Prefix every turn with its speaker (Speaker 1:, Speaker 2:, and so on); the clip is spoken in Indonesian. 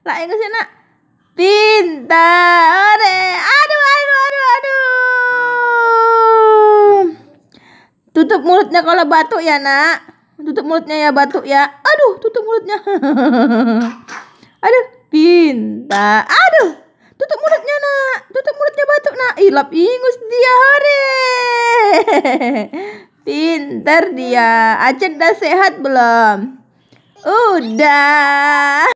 Speaker 1: Lah yang kesini nak. Pintar. Aduh. Tutup mulutnya kalau batuk ya nak. Tutup mulutnya ya batuk ya. Aduh, tutup mulutnya. Aduh, pintar. Aduh, tutup mulutnya nak. Tutup mulutnya batuk nak. Ilap ingus dia hore. Pintar dia. Acen udah sehat belum? Udah.